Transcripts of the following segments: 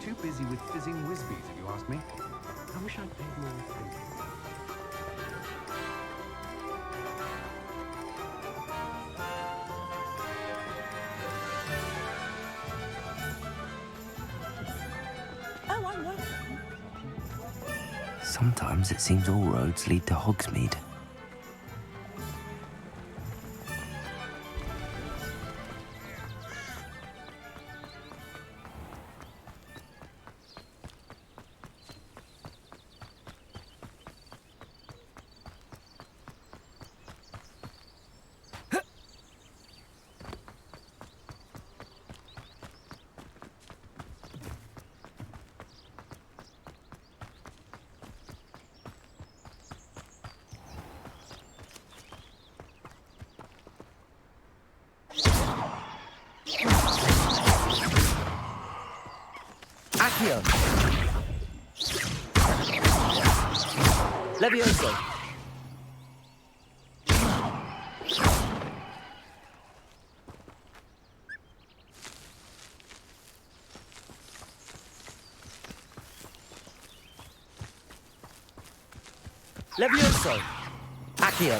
too busy with fizzing whizbees, if you ask me. I wish I'd paid more attention. Oh, I know. Sometimes it seems all roads lead to Hogsmeade. Accio! Levioso! Levioso! Accio!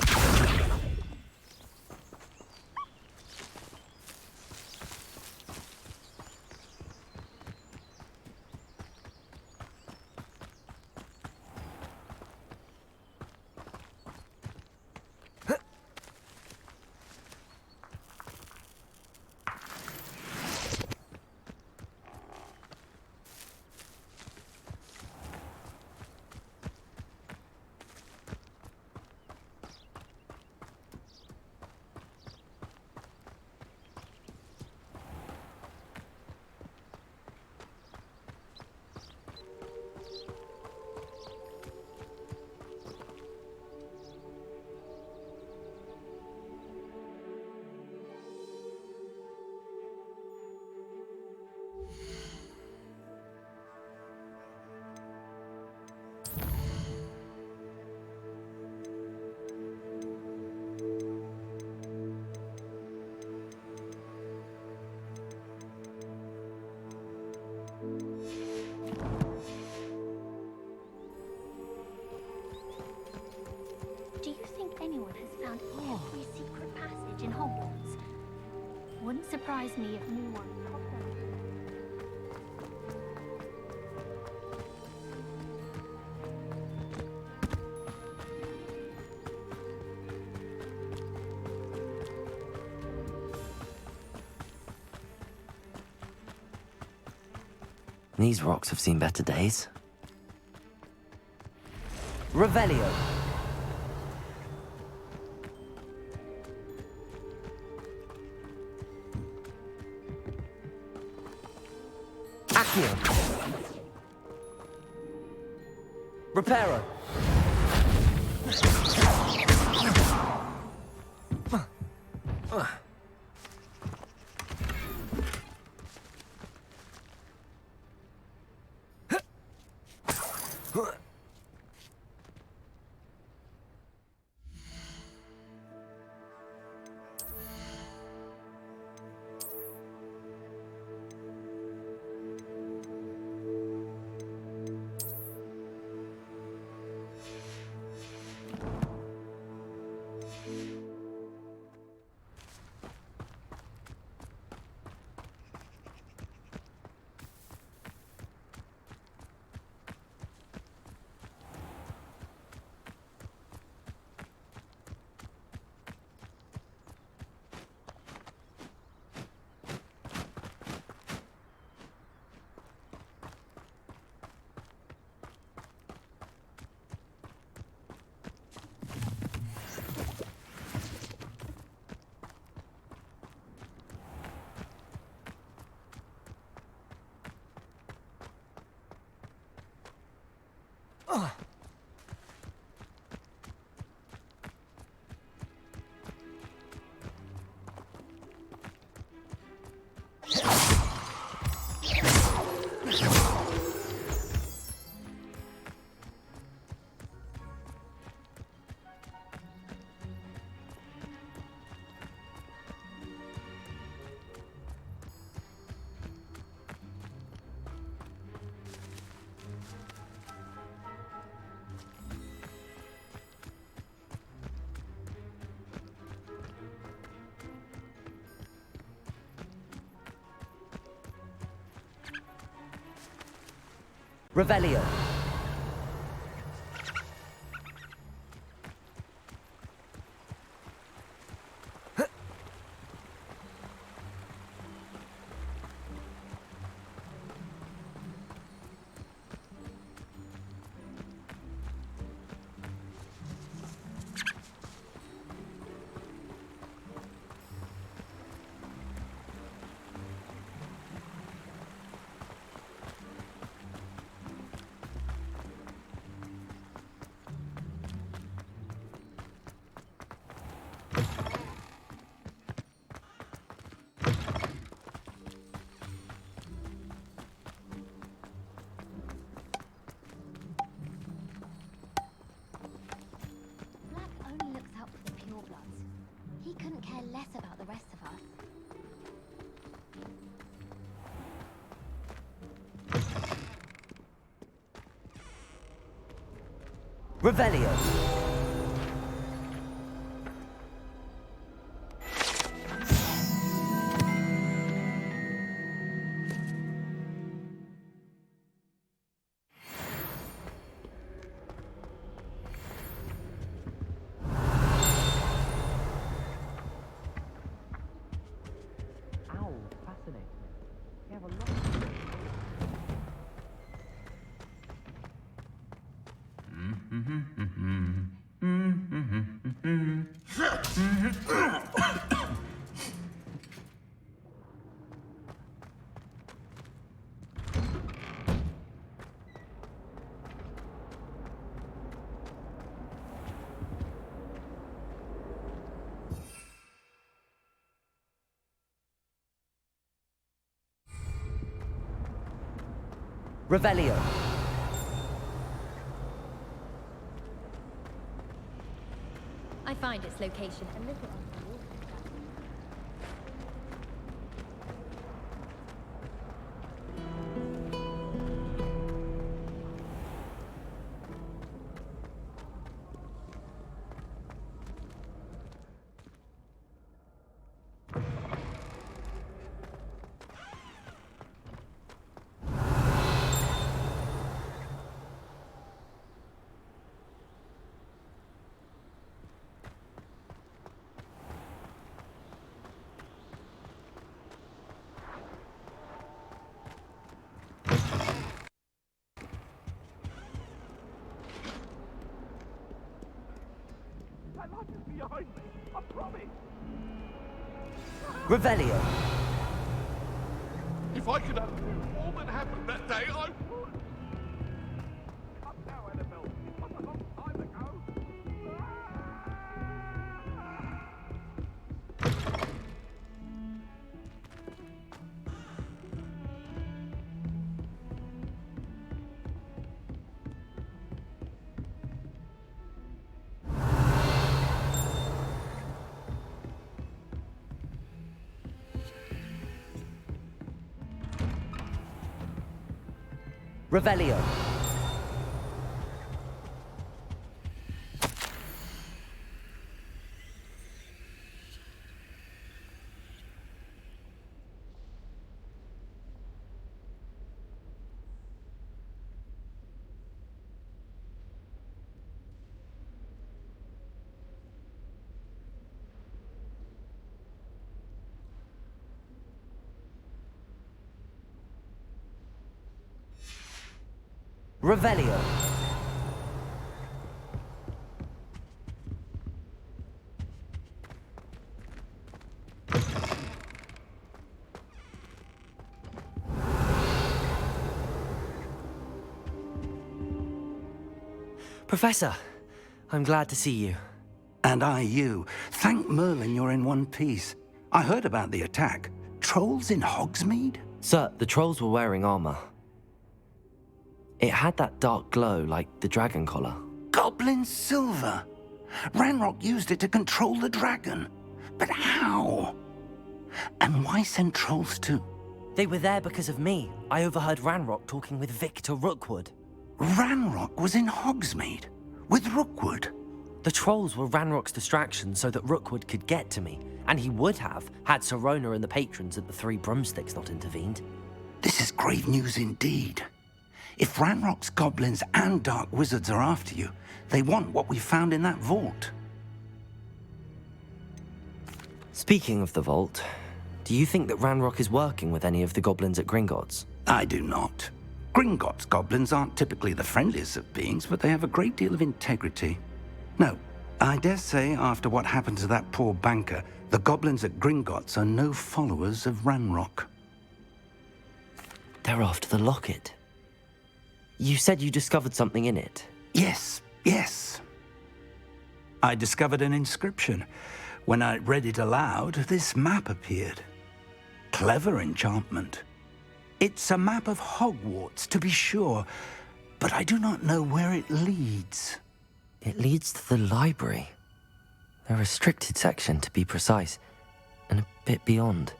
Do you think anyone has found every secret passage in Hogwarts? Wouldn't surprise me if new ones popped up. These rocks have seen better days. Revelio! Accio! Reparo! Revelio. Black only looks out for the purebloods. He couldn't care less about the rest of us. Revelio. Ow, fascinating. You have a lot. Revelio. I find its location a little unorthodox. Behind me, I promise. Revelio. If I could undo all that happened that day, I would. Come now, Annabelle. It was a long time ago. Revelio. Revelio. Professor, I'm glad to see you. And I you. Thank Merlin you're in one piece. I heard about the attack. Trolls in Hogsmeade? Sir, the trolls were wearing armor. It had that dark glow like the dragon collar. Goblin silver! Ranrock used it to control the dragon. But how? And why send trolls to... They were there because of me. I overheard Ranrock talking with Victor Rookwood. Ranrock was in Hogsmeade? With Rookwood? The trolls were Ranrock's distraction so that Rookwood could get to me. And he would have, had Sirona and the patrons at the Three Broomsticks not intervened. This is grave news indeed. If Ranrock's goblins and dark wizards are after you, they want what we found in that vault. Speaking of the vault, do you think that Ranrock is working with any of the goblins at Gringotts? I do not. Gringotts goblins aren't typically the friendliest of beings, but they have a great deal of integrity. No, I dare say after what happened to that poor banker, the goblins at Gringotts are no followers of Ranrock. They're after the locket. You said you discovered something in it. Yes. I discovered an inscription. When I read it aloud, this map appeared. Clever enchantment. It's a map of Hogwarts, to be sure, but I do not know where it leads. It leads to the library. A restricted section, to be precise, and a bit beyond.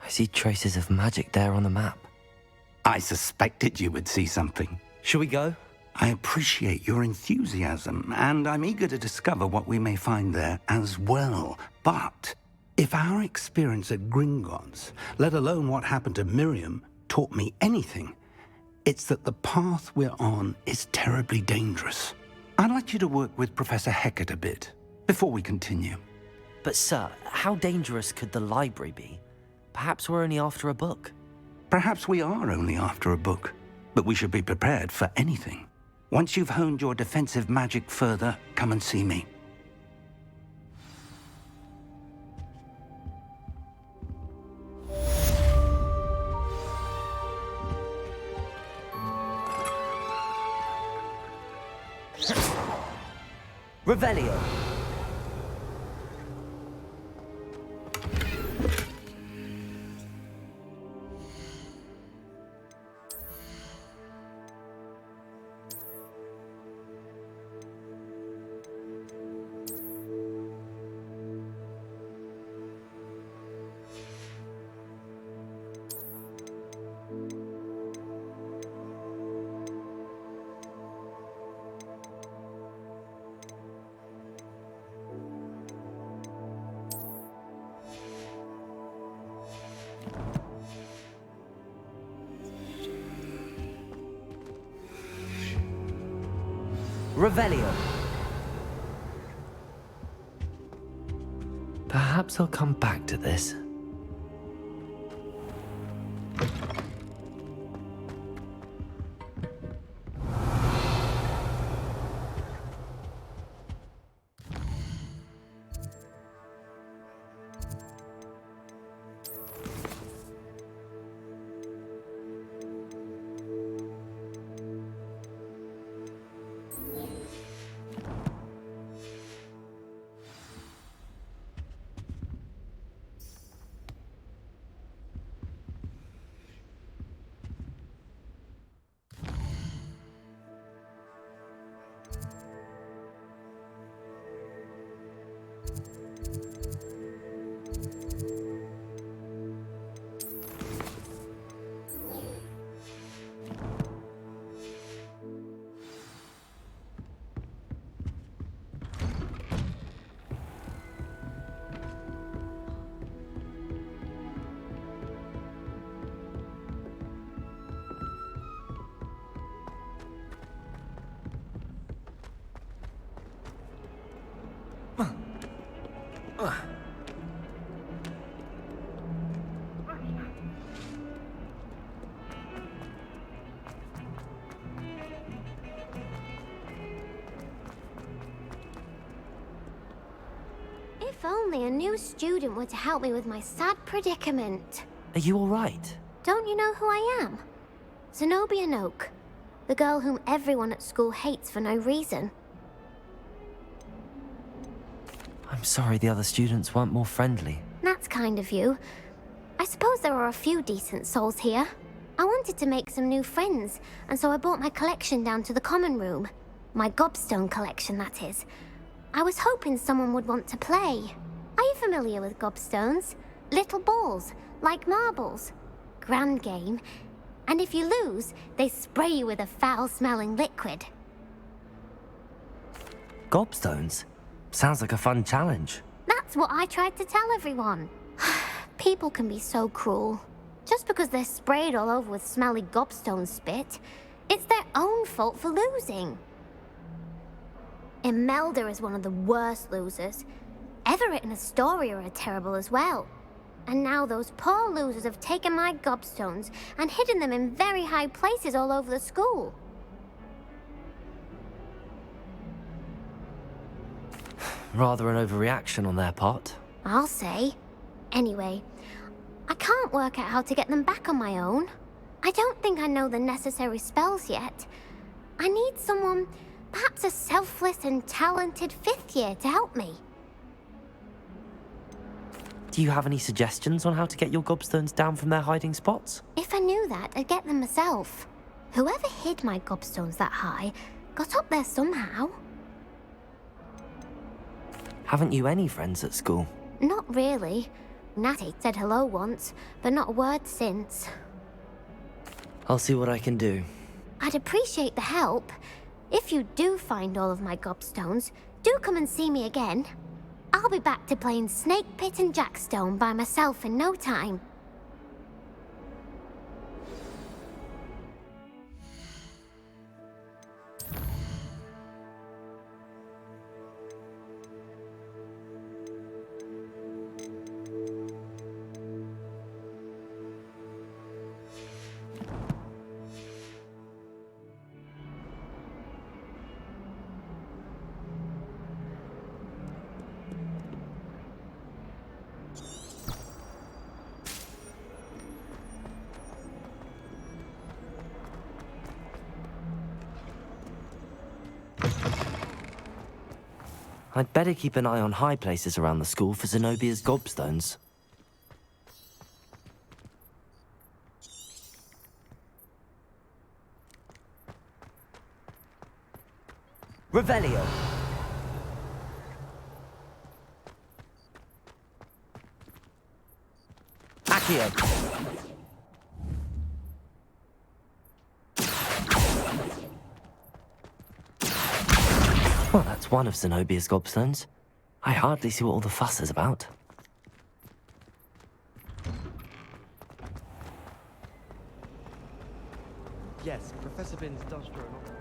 I see traces of magic there on the map. I suspected you would see something. Shall we go? I appreciate your enthusiasm, and I'm eager to discover what we may find there as well. But if our experience at Gringotts, let alone what happened to Miriam, taught me anything, it's that the path we're on is terribly dangerous. I'd like you to work with Professor Hecat a bit before we continue. But sir, how dangerous could the library be? Perhaps we're only after a book. Perhaps we are only after a book, but we should be prepared for anything. Once you've honed your defensive magic further, come and see me. Revelio. Revelio. Perhaps I'll come back to this. If only a new student were to help me with my sad predicament. Are you all right? Don't you know who I am? Zenobia Noak, the girl whom everyone at school hates for no reason. I'm sorry the other students weren't more friendly. That's kind of you. I suppose there are a few decent souls here. I wanted to make some new friends, and so I brought my collection down to the common room. My gobstone collection, that is. I was hoping someone would want to play. Are you familiar with gobstones? Little balls, like marbles. Grand game. And if you lose, they spray you with a foul-smelling liquid. Gobstones? Sounds like a fun challenge. That's what I tried to tell everyone. People can be so cruel. Just because they're sprayed all over with smelly gobstone spit, It's their own fault for losing. Imelda is one of the worst losers. Everett and Astoria are terrible as well. And now those poor losers have taken my gobstones and hidden them in very high places all over the school. Rather an overreaction on their part. I'll say. Anyway, I can't work out how to get them back on my own. I don't think I know the necessary spells yet. I need someone, perhaps a selfless and talented 5th year to help me. Do you have any suggestions on how to get your gobstones down from their hiding spots? If I knew that, I'd get them myself. Whoever hid my gobstones that high got up there somehow. Haven't you any friends at school? Not really. Natty said hello once, but not a word since. I'll see what I can do. I'd appreciate the help. If you do find all of my gobstones, do come and see me again. I'll be back to playing Snake Pit and Jackstone by myself in no time. I'd better keep an eye on high places around the school for Zenobia's gobstones. Revelio! Accio! Well, that's one of Zenobia's gobstones. I hardly see what all the fuss is about. Yes, Professor Binns does draw an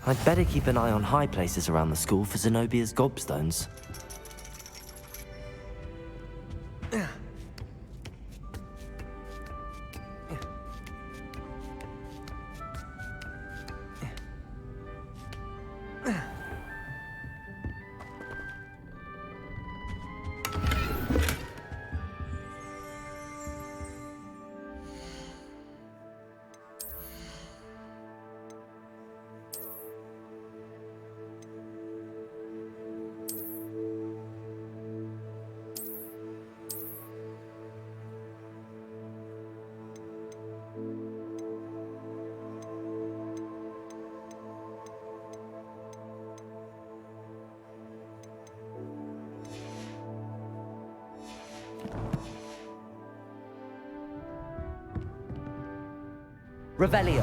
I'd better keep an eye on high places around the school for Zenobia's gobstones. Revelio!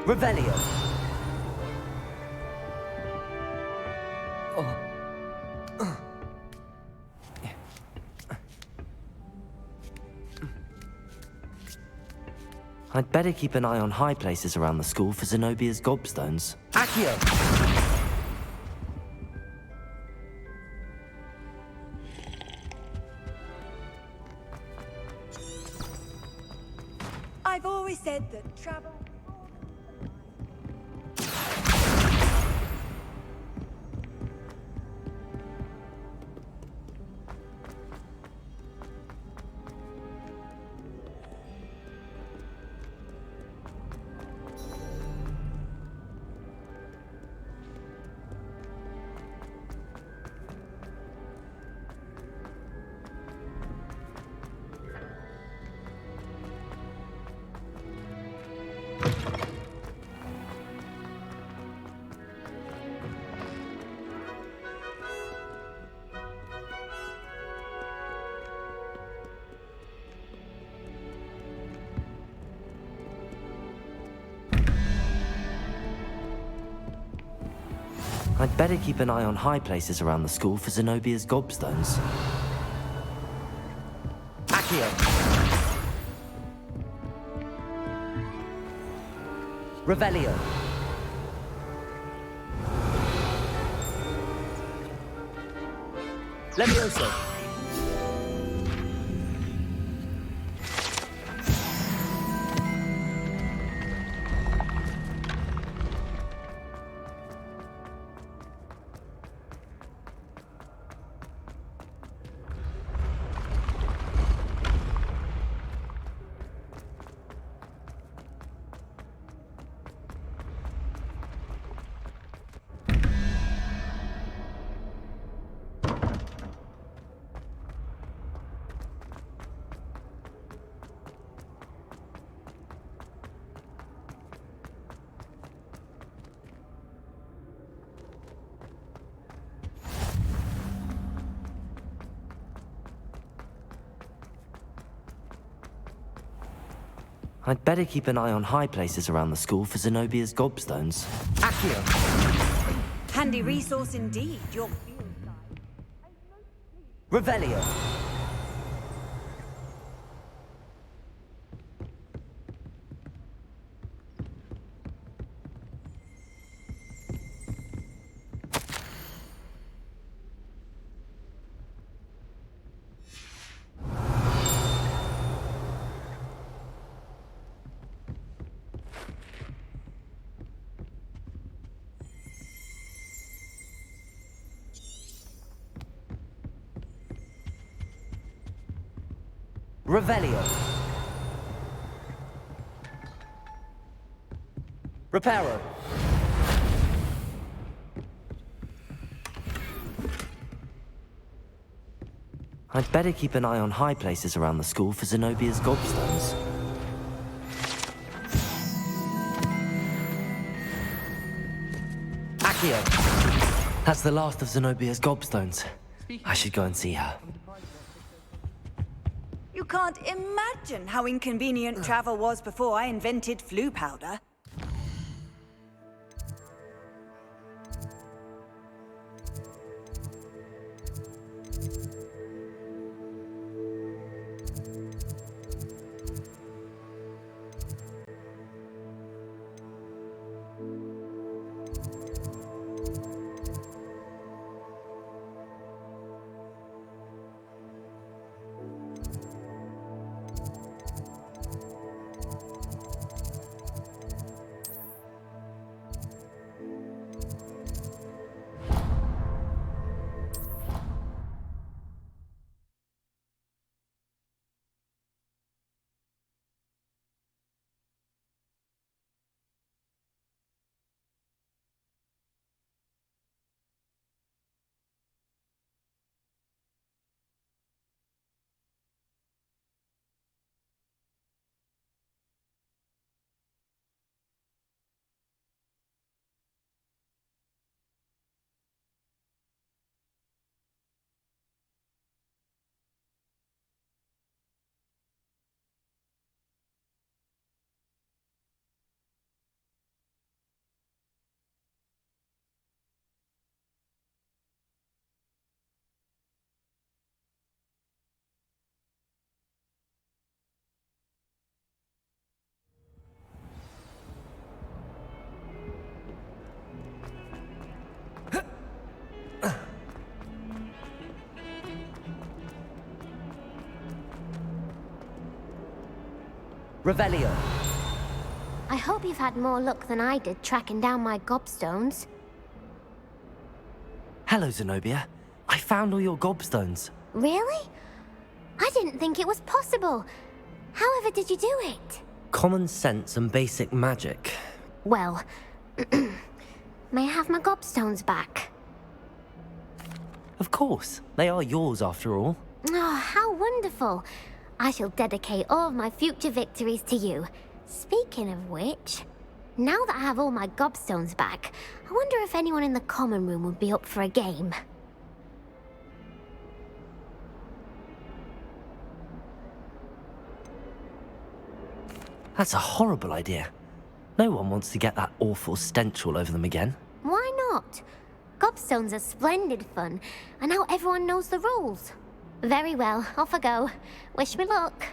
Revelio! I'd better keep an eye on high places around the school for Zenobia's gobstones. Accio! I've always said that travel I'd better keep an eye on high places around the school for Zenobia's gobstones. Accio! Revelio! Levioso! I'd better keep an eye on high places around the school for Zenobia's gobstones. Accio! Handy resource indeed, your Revelio! Revelio. Reparo. I'd better keep an eye on high places around the school for Zenobia's gobstones. Accio. That's the last of Zenobia's gobstones. I should go and see her. You can't imagine how inconvenient travel was before I invented flu powder. Revelio. I hope you've had more luck than I did tracking down my gobstones. Hello, Zenobia. I found all your gobstones. Really? I didn't think it was possible. However did you do it? Common sense and basic magic. Well, may I have my gobstones back? Of course. They are yours, after all. Oh, how wonderful. I shall dedicate all of my future victories to you. Speaking of which, now that I have all my gobstones back, I wonder if anyone in the common room would be up for a game. That's a horrible idea. No one wants to get that awful stench all over them again. Why not? Gobstones are splendid fun, and now everyone knows the rules. Very well, off I go. Wish me luck.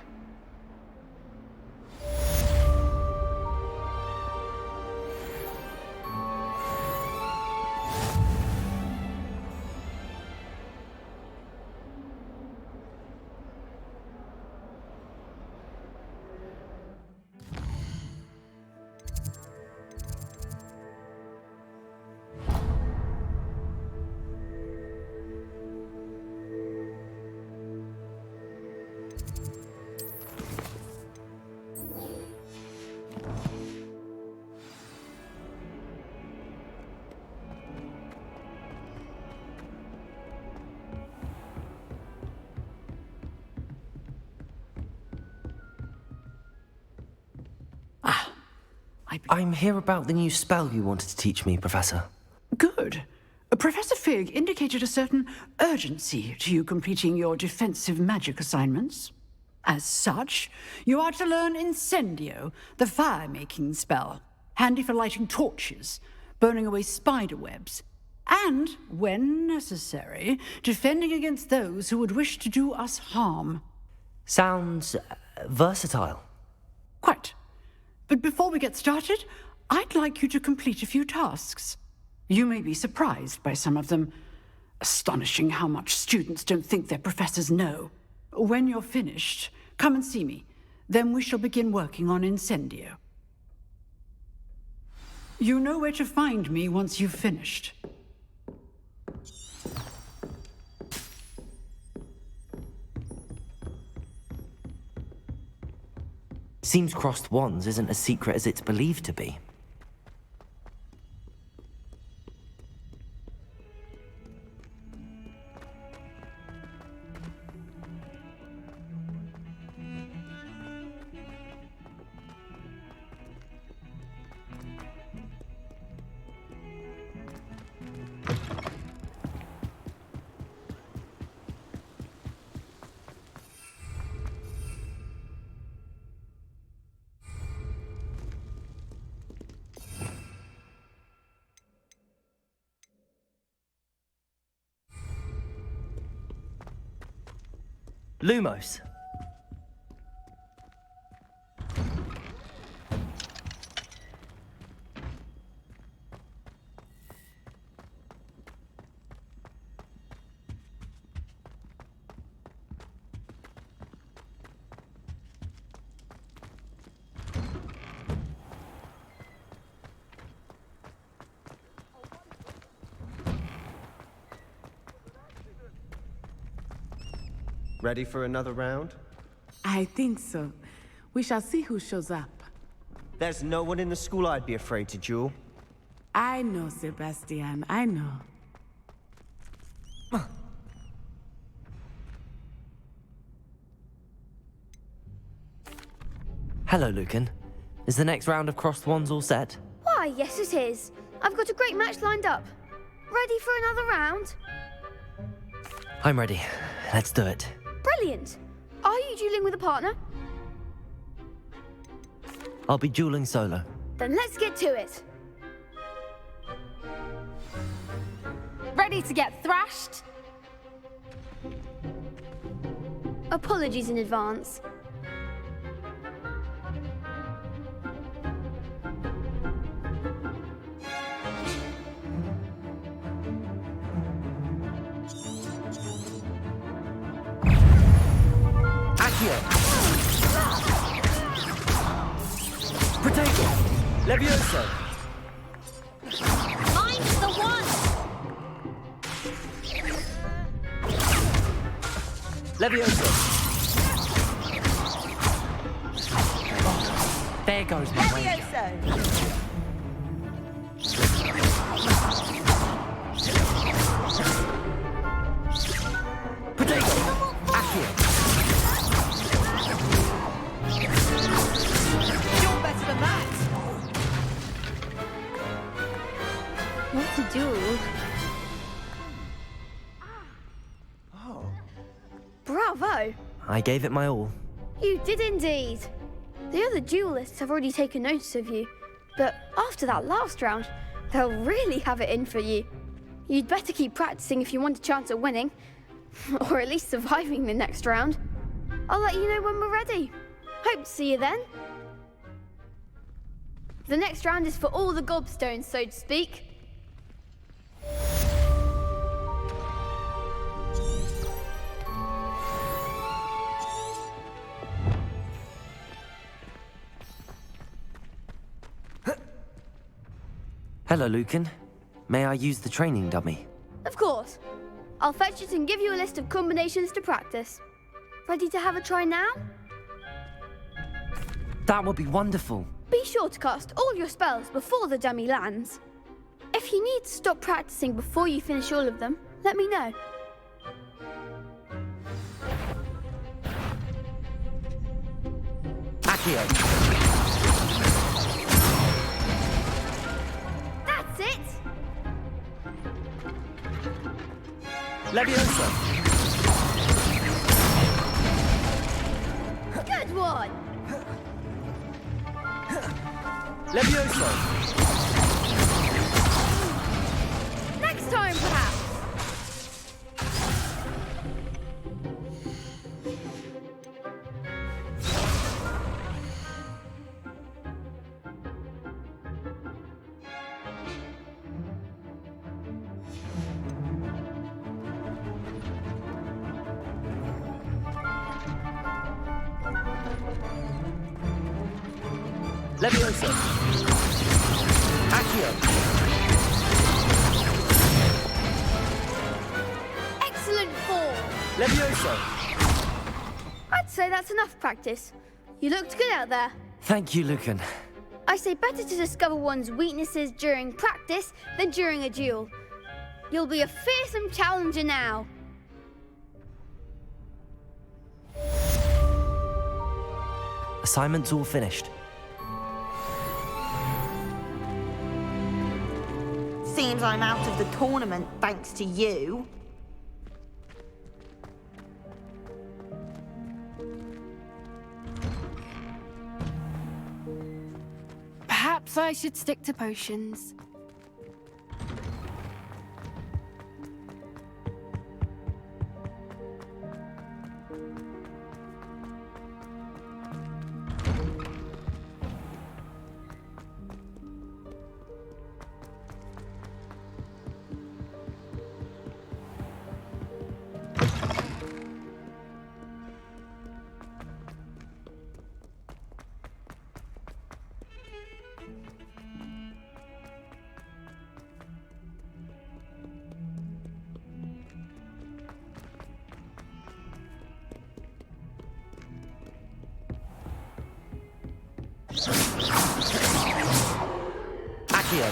I'm here about the new spell you wanted to teach me, Professor. Good. Professor Fig indicated a certain urgency to you completing your defensive magic assignments. As such, you are to learn Incendio, the fire-making spell, handy for lighting torches, burning away spider webs, and, when necessary, defending against those who would wish to do us harm. Sounds versatile. Quite. But before we get started, I'd like you to complete a few tasks. You may be surprised by some of them. Astonishing how much students don't think their professors know. When you're finished, come and see me. Then we shall begin working on Incendio. You know where to find me once you've finished. Seems crossed wands isn't as secret as it's believed to be. Lumos. Ready for another round? I think so. We shall see who shows up. There's no one in the school I'd be afraid to duel. I know, Sebastian, I know. Hello, Lucan. Is the next round of crossed wands all set? Why, yes it is. I've got a great match lined up. Ready for another round? I'm ready. Let's do it. Brilliant. Are you dueling with a partner? I'll be dueling solo. Then let's get to it. Ready to get thrashed? Apologies in advance. Protego! Levioso! Mine's the one! Levioso! There goes my Levioso! Protego! Accio! Your best What a duel. Bravo! I gave it my all. You did indeed. The other duelists have already taken notice of you, but after that last round, they'll really have it in for you. You'd better keep practicing if you want a chance at winning, or at least surviving the next round. I'll let you know when we're ready. Hope to see you then. The next round is for all the gobstones, so to speak. Hello, Lucan. May I use the training dummy? Of course. I'll fetch it and give you a list of combinations to practice. Ready to have a try now? That would be wonderful. Be sure to cast all your spells before the dummy lands. If you need to stop practicing before you finish all of them, let me know. Accio. That's it! Leviosa. Good one! Leviosa. Next time, perhaps! Leviosa. Accio. Excellent form! Leviosa. I'd say that's enough practice. You looked good out there. Thank you, Lucan. I say better to discover one's weaknesses during practice than during a duel. You'll be a fearsome challenger now. Assignment's all finished. Seems I'm out of the tournament thanks to you. Perhaps I should stick to potions. Accio.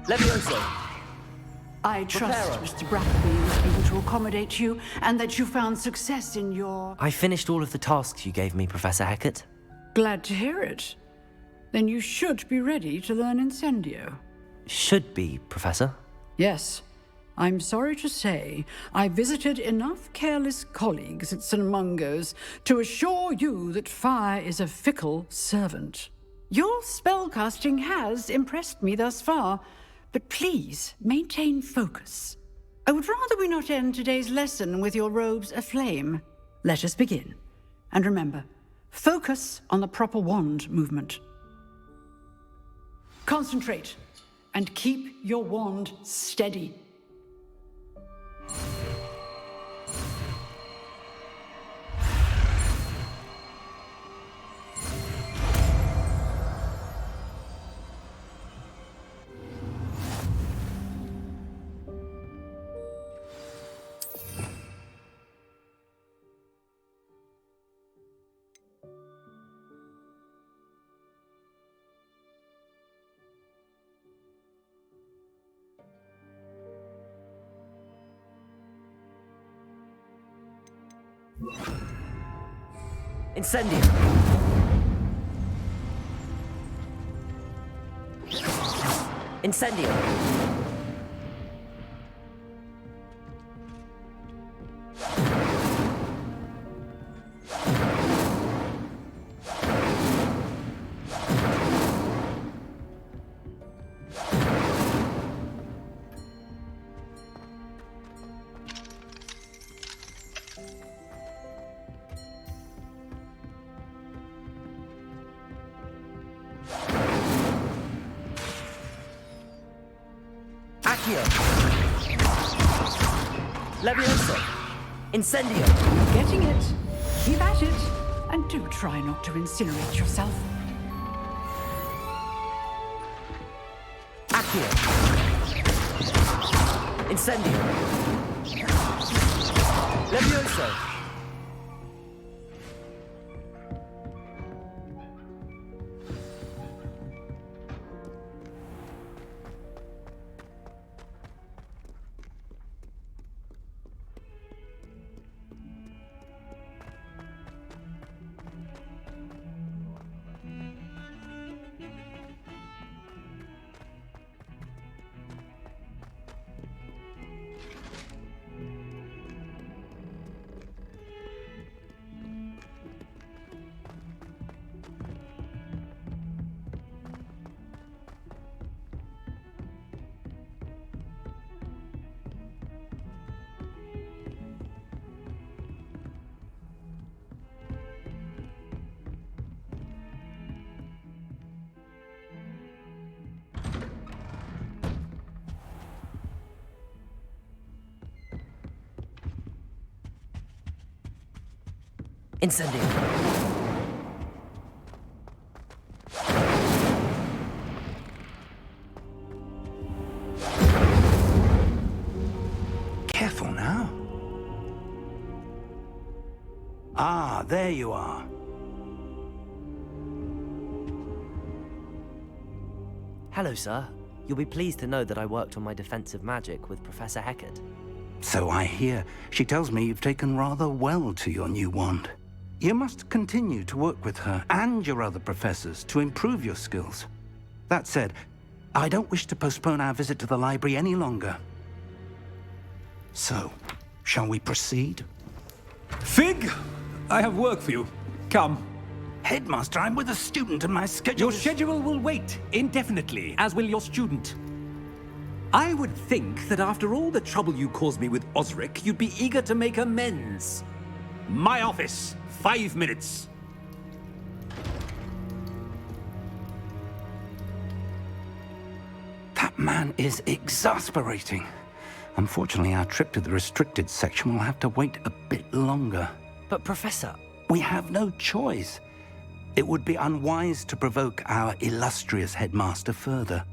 Leviosa. I trust Mr. Brackleby was able to accommodate you and that you found success in your... I finished all of the tasks you gave me, Professor Hecat. Glad to hear it. Then you should be ready to learn Incendio. Should be, Professor. Yes. I'm sorry to say, I visited enough careless colleagues at St. Mungo's to assure you that fire is a fickle servant. Your spellcasting has impressed me thus far, but please maintain focus. I would rather we not end today's lesson with your robes aflame. Let us begin. And remember, focus on the proper wand movement. Concentrate, and keep your wand steady. Incendio! Incendio! Accio! Levioso! Incendio! Getting it. Keep at it. And do try not to incinerate yourself. Accio! Incendio! Levioso! Incendio! Careful now. Ah, there you are. Hello, sir. You'll be pleased to know that I worked on my defensive magic with Professor Hecat. So I hear. She tells me you've taken rather well to your new wand. You must continue to work with her and your other professors to improve your skills. That said, I don't wish to postpone our visit to the library any longer. So, shall we proceed? Fig, I have work for you. Come. Headmaster, I'm with a student and my schedule Your schedule will wait indefinitely, as will your student. I would think that after all the trouble you caused me with Osric, you'd be eager to make amends. My office, 5 minutes. That man is exasperating. Unfortunately, our trip to the restricted section will have to wait a bit longer. But, Professor... We have no choice. It would be unwise to provoke our illustrious headmaster further.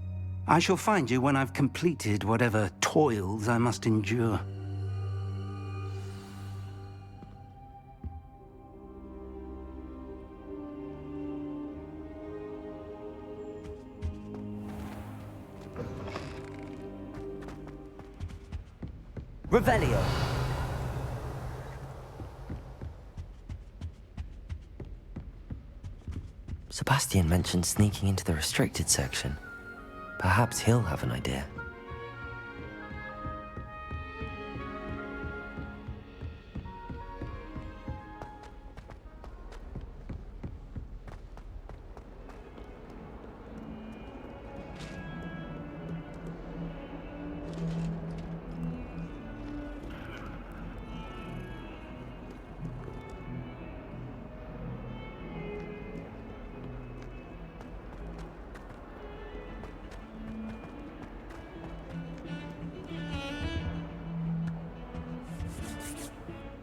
I shall find you when I've completed whatever toils I must endure. Revelio! Sebastian mentioned sneaking into the restricted section. Perhaps he'll have an idea.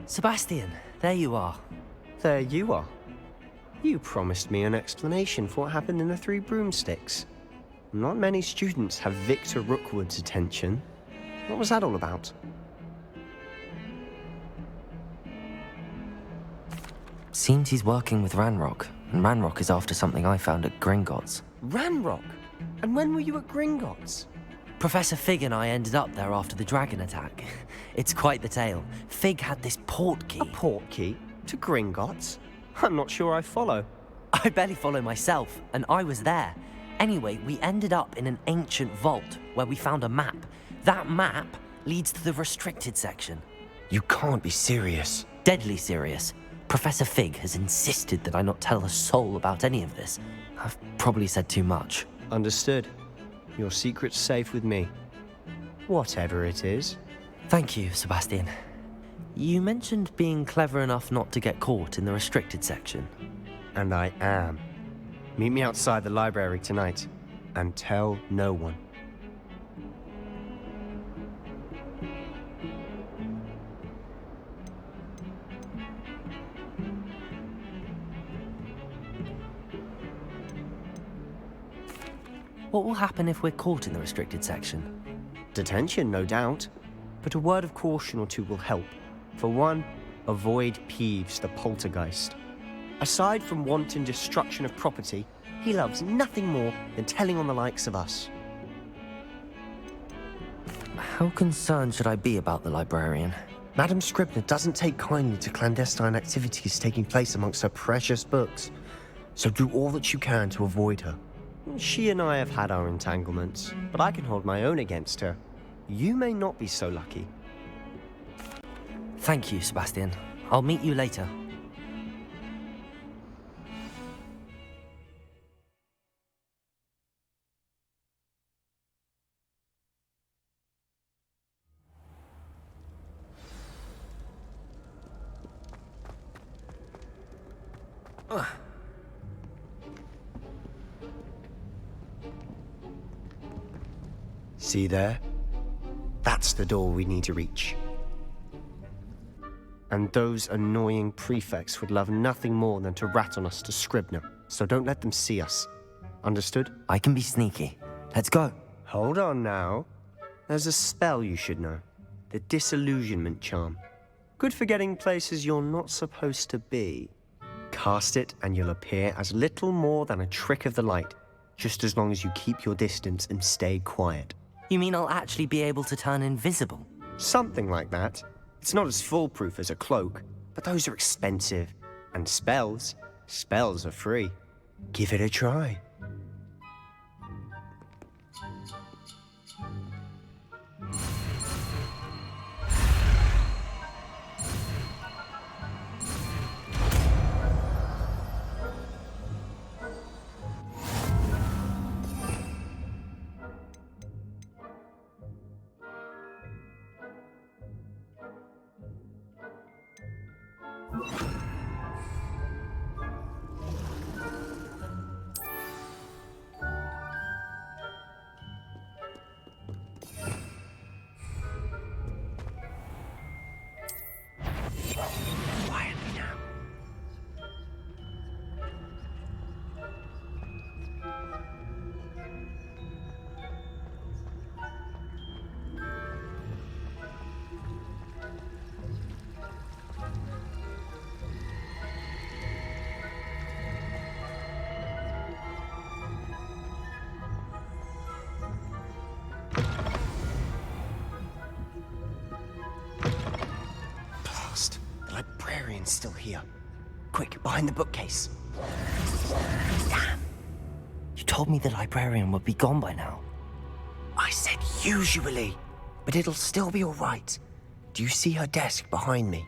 Sebastian, there you are. There you are. You promised me an explanation for what happened in the Three Broomsticks. Not many students have Victor Rookwood's attention. What was that all about? Seems he's working with Ranrock, and Ranrock is after something I found at Gringotts. Ranrock? And when were you at Gringotts? Professor Fig and I ended up there after the dragon attack. It's quite the tale. Fig had this port key. A port key? To Gringotts? I'm not sure I follow. I barely follow myself, and I was there. Anyway, we ended up in an ancient vault where we found a map. That map leads to the restricted section. You can't be serious. Deadly serious. Professor Fig has insisted that I not tell a soul about any of this. I've probably said too much. Understood. Your secret's safe with me. Whatever it is. Thank you, Sebastian. You mentioned being clever enough not to get caught in the restricted section. And I am. Meet me outside the library tonight, and tell no one. What will happen if we're caught in the restricted section? Detention, no doubt. But a word of caution or two will help. For one, avoid Peeves, the poltergeist. Aside from wanton destruction of property, he loves nothing more than telling on the likes of us. How concerned should I be about the librarian? Madam Scribner doesn't take kindly to clandestine activities taking place amongst her precious books. So do all that you can to avoid her. She and I have had our entanglements, but I can hold my own against her. You may not be so lucky. Thank you, Sebastian. I'll meet you later. See there? That's the door we need to reach. And those annoying prefects would love nothing more than to rat on us to Scribner, so don't let them see us. Understood? I can be sneaky. Let's go. Hold on now. There's a spell you should know. The Disillusionment Charm. Good for getting places you're not supposed to be. Cast it and you'll appear as little more than a trick of the light, just as long as you keep your distance and stay quiet. You mean I'll actually be able to turn invisible? Something like that. It's not as foolproof as a cloak, but those are expensive. And spells are free. Give it a try. Still here. Quick, behind the bookcase. Damn. You told me the librarian would be gone by now. I said usually, but it'll still be all right. Do you see her desk behind me?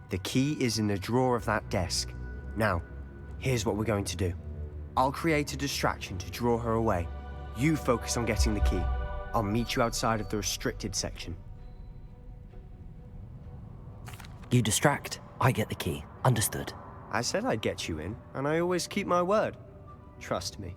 The key is in the drawer of that desk. Now, here's what we're going to do. I'll create a distraction to draw her away. You focus on getting the key. I'll meet you outside of the restricted section. You distract, I get the key. Understood. I said I'd get you in, and I always keep my word. Trust me.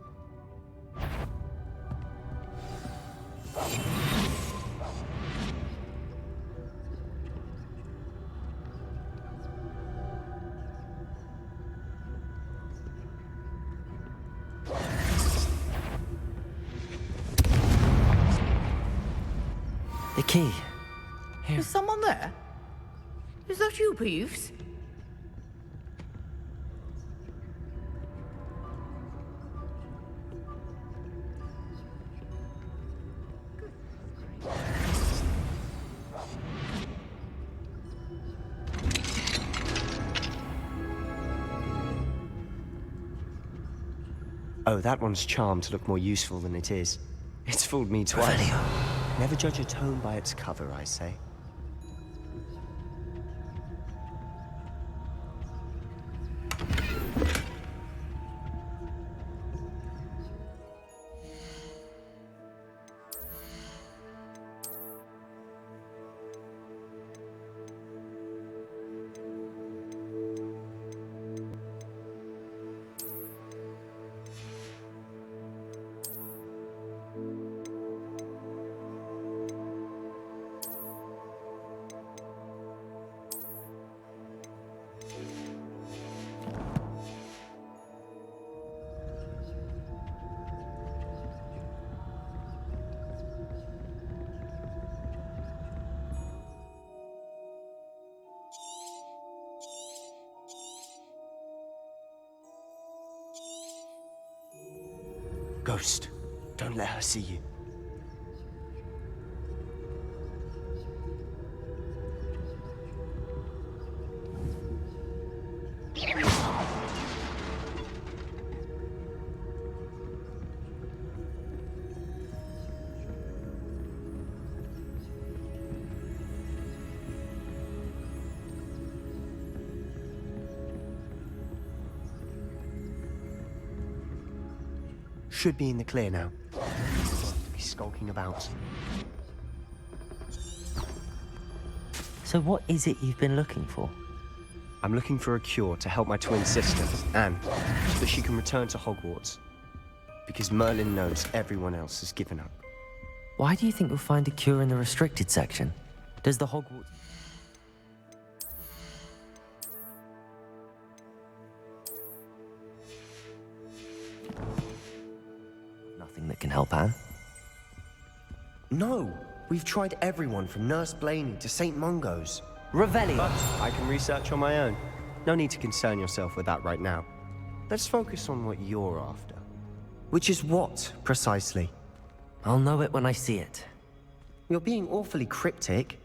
The key. Here. Is someone there? Is that you, Peeves? Oh, that one's charmed to look more useful than it is. It's fooled me twice. Never judge a tome by its cover, I say. Ghost, don't let her see you. Should be in the clear now. Be skulking about. So what is it you've been looking for? I'm looking for a cure to help my twin sister, Anne, so that she can return to Hogwarts. Because Merlin knows everyone else has given up. Why do you think you'll find a cure in the restricted section? Does the Hogwarts... Nothing that can help Anne? No! We've tried everyone from Nurse Blaney to St. Mungo's. Revelio! But I can research on my own. No need to concern yourself with that right now. Let's focus on what you're after. Which is what, precisely? I'll know it when I see it. You're being awfully cryptic.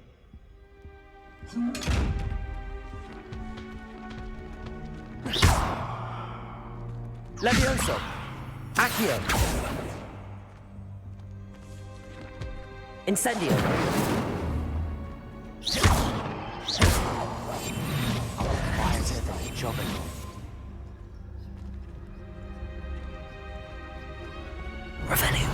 Levioso! Accio! Incendio! Quieter than a jobbing. Revelio!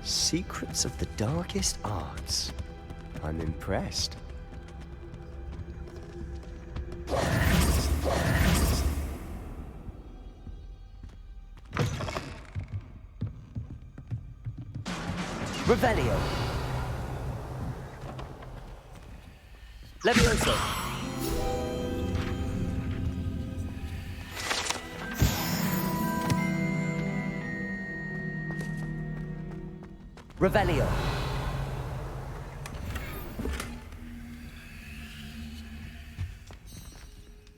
Secrets of the darkest arts. I'm impressed. Revelio! Levioso! Revelio!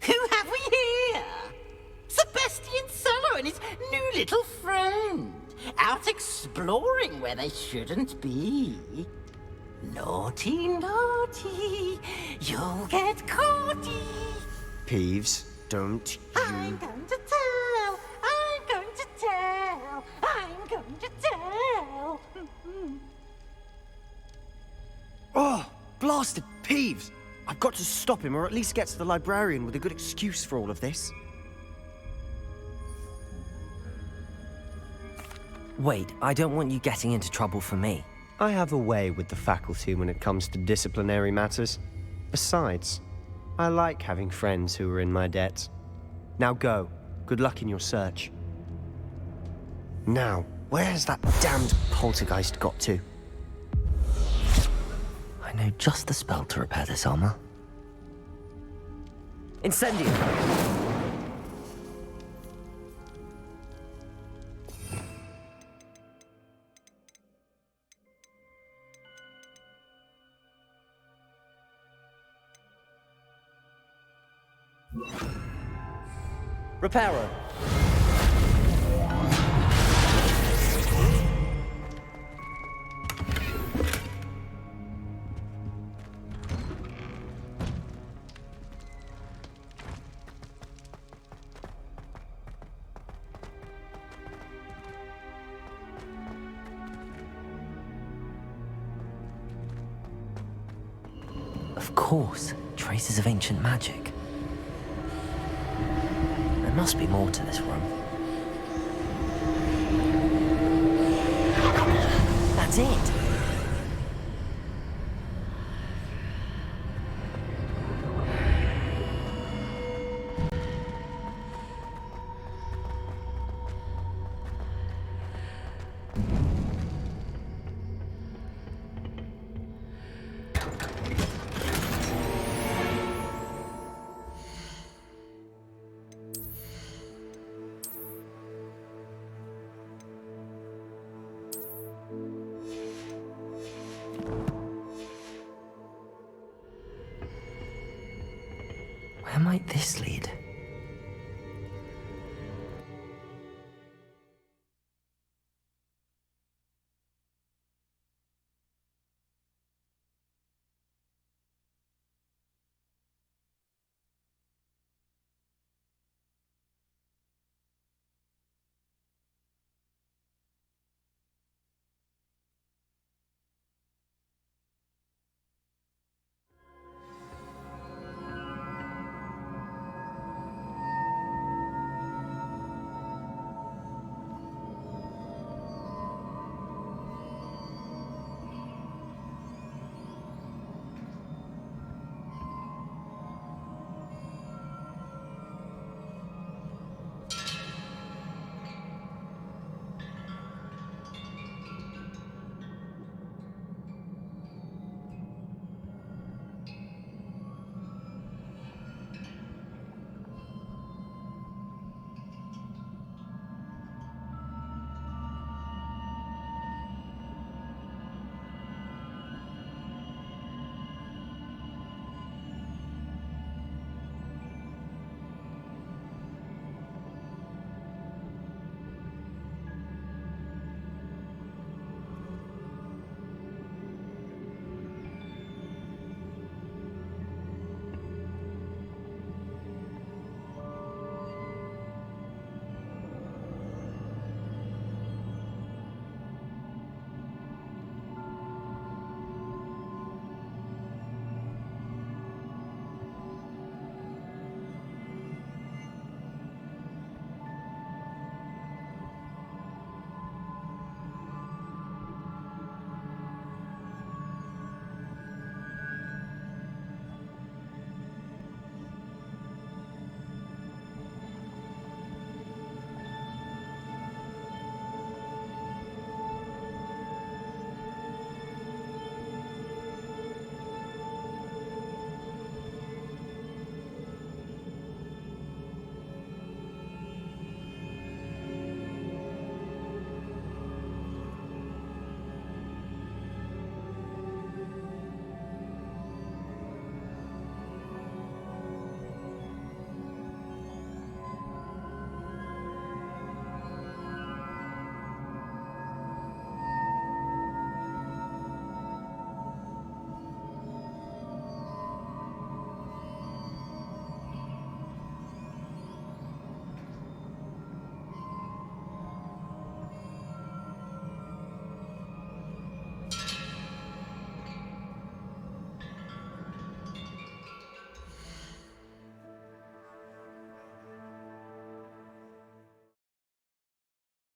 Who have we here? Sebastian Cello and his new little friend. Out exploring where they shouldn't be. Naughty, naughty, you'll get caughty. Peeves, don't you... I'm going to tell, I'm going to tell, I'm going to tell. Oh, blasted Peeves! I've got to stop him, or at least get to the librarian with a good excuse for all of this. Wait, I don't want you getting into trouble for me. I have a way with the faculty when it comes to disciplinary matters. Besides, I like having friends who are in my debt. Now go. Good luck in your search. Now, where has that damned poltergeist got to? I know just the spell to repair this armor. Incendio! Reparo! Of course, traces of ancient magic. There must be more to this room. That's it! Where might this lead?